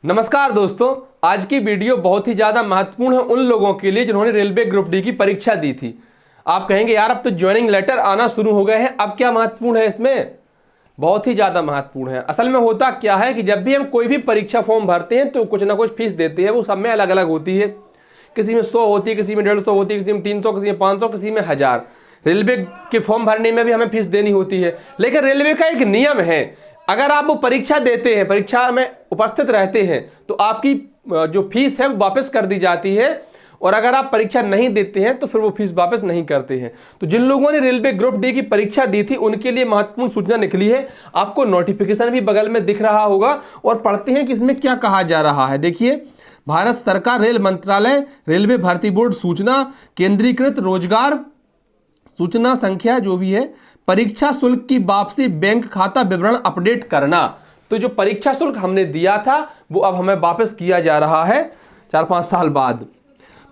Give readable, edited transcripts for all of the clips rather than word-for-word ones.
नमस्कार दोस्तों, आज की वीडियो बहुत ही ज़्यादा महत्वपूर्ण है उन लोगों के लिए जिन्होंने रेलवे ग्रुप डी की परीक्षा दी थी। आप कहेंगे यार अब तो ज्वाइनिंग लेटर आना शुरू हो गए हैं, अब क्या महत्वपूर्ण है इसमें? बहुत ही ज़्यादा महत्वपूर्ण है। असल में होता क्या है कि जब भी हम कोई भी परीक्षा फॉर्म भरते हैं तो कुछ ना कुछ फीस देते हैं, वो सब में अलग अलग होती है। किसी में 100 होती है, किसी में 150 होती है, किसी में 300, किसी में 500, किसी में 1000। रेलवे के फॉर्म भरने में भी हमें फीस देनी होती है, लेकिन रेलवे का एक नियम है, अगर आप वो परीक्षा देते हैं, परीक्षा में उपस्थित रहते हैं, तो आपकी जो फीस है वो वापस कर दी जाती है, और अगर आप परीक्षा नहीं देते हैं तो फिर वो फीस वापस नहीं करते हैं। तो जिन लोगों ने रेलवे ग्रुप डी की परीक्षा दी थी उनके लिए महत्वपूर्ण सूचना निकली है। आपको नोटिफिकेशन भी बगल में दिख रहा होगा, और पढ़ते हैं कि इसमें क्या कहा जा रहा है। देखिए, भारत सरकार रेल मंत्रालय, रेलवे भर्ती बोर्ड सूचना, केंद्रीकृत रोजगार सूचना संख्या जो भी है, परीक्षा शुल्क की वापसी, बैंक खाता विवरण अपडेट करना। तो जो परीक्षा शुल्क हमने दिया था वो अब हमें वापस किया जा रहा है 4-5 साल बाद।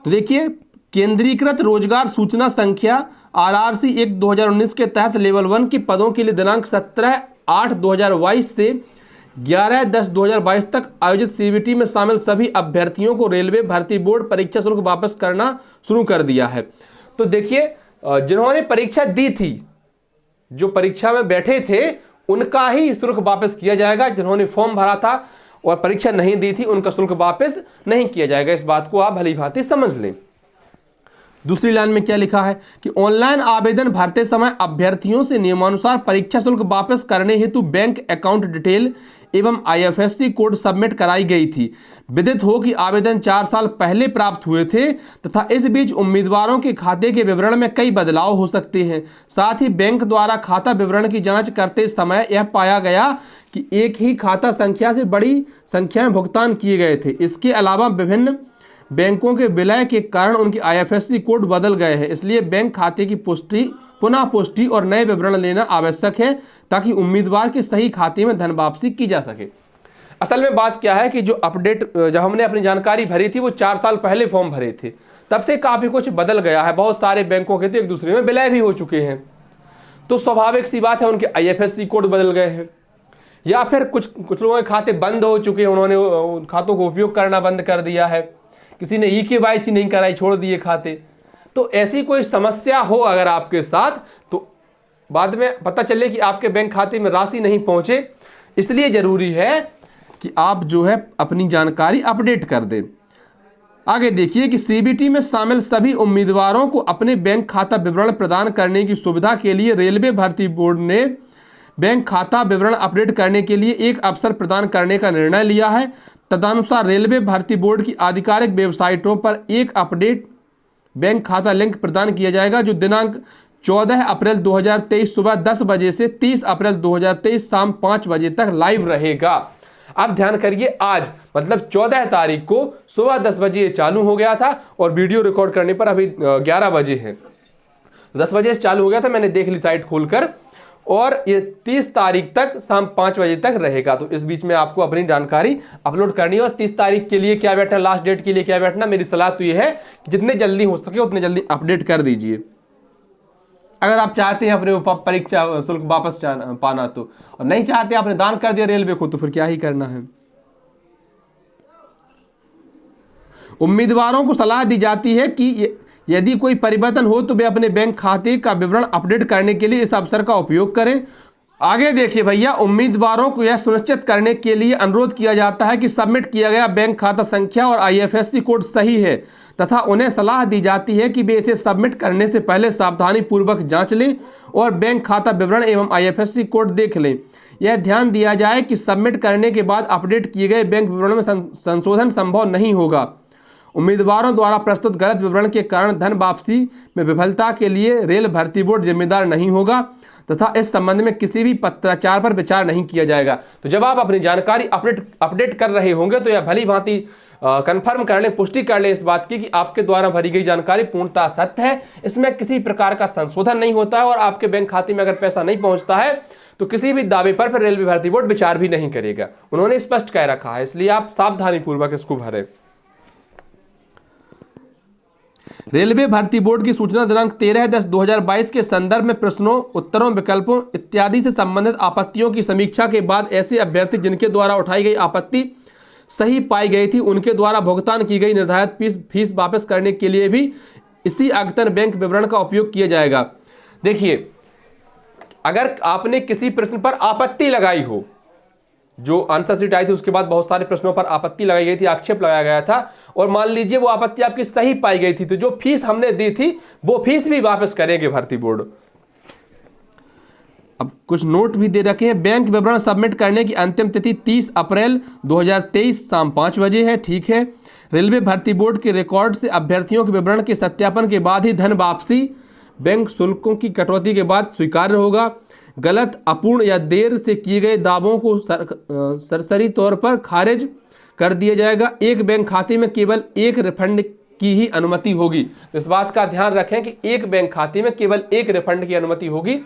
तो देखिए, केंद्रीकृत रोजगार सूचना संख्या RRC 1/2019 के तहत लेवल 1 के पदों के लिए दिनांक 17/8/2022 से 11/10/2022 तक आयोजित CBT में शामिल सभी अभ्यर्थियों को रेलवे भर्ती बोर्ड परीक्षा शुल्क वापस करना शुरू कर दिया है। तो देखिए, जिन्होंने परीक्षा दी थी, जो परीक्षा में बैठे थे, उनका ही शुल्क वापस किया जाएगा। जिन्होंने फॉर्म भरा था और परीक्षा नहीं दी थी, उनका शुल्क वापस नहीं किया जाएगा। इस बात को आप भली भांति समझ लें। दूसरी लाइन में क्या लिखा है कि ऑनलाइन आवेदन भरते समय अभ्यर्थियों से नियमानुसार परीक्षा शुल्क वापस करने हेतु बैंक अकाउंट डिटेल एवं IFSC कोड सबमिट कराई गई थी। विदित हो कि आवेदन 4 साल पहले प्राप्त हुए थे तथा इस बीच उम्मीदवारों के खाते के विवरण में कई बदलाव हो सकते हैं। साथ ही बैंक द्वारा खाता विवरण की जांच करते समय यह पाया गया कि एक ही खाता संख्या से बड़ी संख्या में भुगतान किए गए थे। इसके अलावा विभिन्न बैंकों के विलय के कारण उनकी IFSC कोड बदल गए हैं, इसलिए बैंक खाते की पुनः पुष्टि और नए विवरण लेना आवश्यक है ताकि उम्मीदवार के सही खाते में धन वापसी की जा सके। असल में बात क्या है कि जो अपडेट, जब हमने अपनी जानकारी भरी थी वो 4 साल पहले फॉर्म भरे थे, तब से काफ़ी कुछ बदल गया है। बहुत सारे बैंकों के तो एक दूसरे में विलय भी हो चुके हैं, तो स्वाभाविक सी बात है उनके IFSC कोड बदल गए हैं, या फिर कुछ लोगों के खाते बंद हो चुके हैं, उन्होंने उन खातों को उपयोग करना बंद कर दिया है, किसी ने EKYC नहीं कराई, छोड़ दिए खाते। तो ऐसी कोई समस्या हो अगर आपके साथ, तो बाद में पता चले कि आपके बैंक खाते में राशि नहीं पहुंचे, इसलिए जरूरी है कि आप जो है अपनी जानकारी अपडेट कर दें। आगे देखिए कि CBT में शामिल सभी उम्मीदवारों को अपने बैंक खाता विवरण प्रदान करने की सुविधा के लिए रेलवे भर्ती बोर्ड ने बैंक खाता विवरण अपडेट करने के लिए एक अवसर प्रदान करने का निर्णय लिया है। तदनुसार रेलवे भर्ती बोर्ड की आधिकारिक वेबसाइटों पर एक अपडेट बैंक खाता लिंक प्रदान किया जाएगा, जो दिनांक 14 अप्रैल 2023 सुबह 10 बजे से 30 अप्रैल 2023 शाम 5 बजे तक लाइव रहेगा। अब ध्यान करिए, आज मतलब 14 तारीख को सुबह 10 बजे चालू हो गया था और वीडियो रिकॉर्ड करने पर अभी 11 बजे है। 10 बजे से चालू हो गया था, मैंने देख ली साइट खोलकर, और ये 30 तारीख तक शाम 5 बजे तक रहेगा। तो इस बीच में आपको अपनी जानकारी अपलोड करनी है। और 30 तारीख के लिए क्या बैठना, लास्ट डेट के लिए क्या बैठना, मेरी सलाह तो ये है कि जितने जल्दी हो सके उतने जल्दी अपडेट कर दीजिए, अगर आप चाहते हैं अपने परीक्षा शुल्क वापस पाना तो। और नहीं चाहते, आपने दान कर दिया रेलवे को, तो फिर क्या ही करना है। उम्मीदवारों को सलाह दी जाती है कि यदि कोई परिवर्तन हो तो वे अपने बैंक खाते का विवरण अपडेट करने के लिए इस अवसर का उपयोग करें। आगे देखिए भैया, उम्मीदवारों को यह सुनिश्चित करने के लिए अनुरोध किया जाता है कि सबमिट किया गया बैंक खाता संख्या और IFSC कोड सही है, तथा उन्हें सलाह दी जाती है कि वे इसे सबमिट करने से पहले सावधानी पूर्वक जांच लें और बैंक खाता विवरण एवं IFSC कोड देख लें। यह ध्यान दिया जाए कि सबमिट करने के बाद अपडेट किए गए बैंक विवरण में संशोधन संभव नहीं होगा। उम्मीदवारों द्वारा प्रस्तुत गलत विवरण के कारण धन वापसी में विफलता के लिए रेल भर्ती बोर्ड जिम्मेदार नहीं होगा, तथा इस संबंध में किसी भी पत्राचार पर विचार नहीं किया जाएगा। तो जब आप अपनी जानकारी अपडेट कर रहे होंगे तो यह भली भांति कंफर्म कर लें, पुष्टि कर लें इस बात की कि आपके द्वारा भरी गई जानकारी पूर्णतः सत्य है, इसमें किसी प्रकार का संशोधन नहीं होता है, और आपके बैंक खाते में अगर पैसा नहीं पहुंचता है तो किसी भी दावे पर फिर रेलवे भर्ती बोर्ड विचार भी नहीं करेगा। उन्होंने स्पष्ट कह रखा है, इसलिए आप सावधानी पूर्वक इसको भरें। रेलवे भर्ती बोर्ड की सूचना दिनांक 13/10/2022 के संदर्भ में प्रश्नों, उत्तरों, विकल्पों इत्यादि से संबंधित आपत्तियों की समीक्षा के बाद ऐसे अभ्यर्थी जिनके द्वारा उठाई गई आपत्ति सही पाई गई थी उनके द्वारा भुगतान की गई निर्धारित फीस वापस करने के लिए भी इसी अद्यतन बैंक विवरण का उपयोग किया जाएगा। देखिए, अगर आपने किसी प्रश्न पर आपत्ति लगाई हो, जो आंसर शीट आई थी उसके बाद बहुत सारे प्रश्नों पर आपत्ति लगाई गई थी, आक्षेप लगाया गया था, और मान लीजिए वो आपत्ति आपकी सही पाई गई थी, तो जो फीस हमने दी थी वो फीस भी वापस करेंगे भर्ती बोर्ड। अब कुछ नोट भी दे रखे हैं। बैंक विवरण सबमिट करने की अंतिम तिथि 30 अप्रैल 2023 शाम 5 बजे है। ठीक है। रेलवे भर्ती बोर्ड के रिकॉर्ड से अभ्यर्थियों के विवरण के सत्यापन के बाद ही धन वापसी बैंक शुल्कों की कटौती के बाद स्वीकार्य होगा। गलत, अपूर्ण या देर से किए गए दावों को सरसरी तौर पर खारिज कर दिया जाएगा। एक बैंक खाते में केवल एक रिफंड की ही अनुमति होगी। तो इस बात का ध्यान रखें कि एक बैंक खाते में केवल एक रिफंड की अनुमति होगी,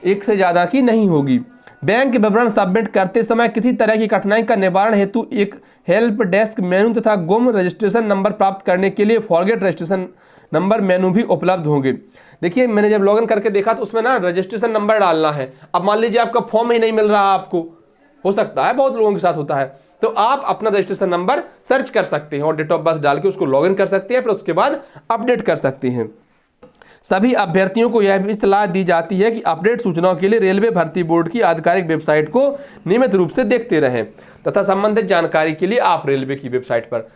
एक से ज्यादा की नहीं होगी। बैंक विवरण सबमिट करते समय किसी तरह की कठिनाई का निवारण हेतु एक हेल्प डेस्क मेनू तथा गुम रजिस्ट्रेशन नंबर प्राप्त करने के लिए फॉरगेट रजिस्ट्रेशन नंबर मेनू भी उपलब्ध होंगे। देखिए, मैंने जब लॉगिन करके देखा तो उसमें ना रजिस्ट्रेशन नंबर डालना है। अब मान लीजिए आपका फॉर्म ही नहीं मिल रहा, आपको हो सकता है, बहुत लोगों के साथ होता है, तो आप अपना रजिस्ट्रेशन नंबर सर्च कर सकते हैं और डेट ऑफ बर्थ डाल के उसको लॉगिन कर सकते हैं, फिर उसके बाद अपडेट कर सकते हैं। सभी अभ्यर्थियों को यह भी सलाह दी जाती है कि अपडेट सूचनाओं के लिए रेलवे भर्ती बोर्ड की आधिकारिक वेबसाइट को नियमित रूप से देखते रहें तथा संबंधित जानकारी के लिए आप रेलवे की वेबसाइट पर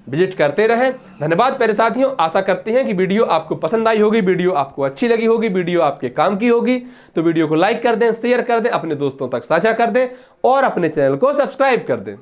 विजिट करते रहें। धन्यवाद प्यारे साथियों, आशा करते हैं कि वीडियो आपको पसंद आई होगी, वीडियो आपको अच्छी लगी होगी, वीडियो आपके काम की होगी। तो वीडियो को लाइक कर दें, शेयर कर दें, अपने दोस्तों तक साझा कर दें और अपने चैनल को सब्सक्राइब कर दें।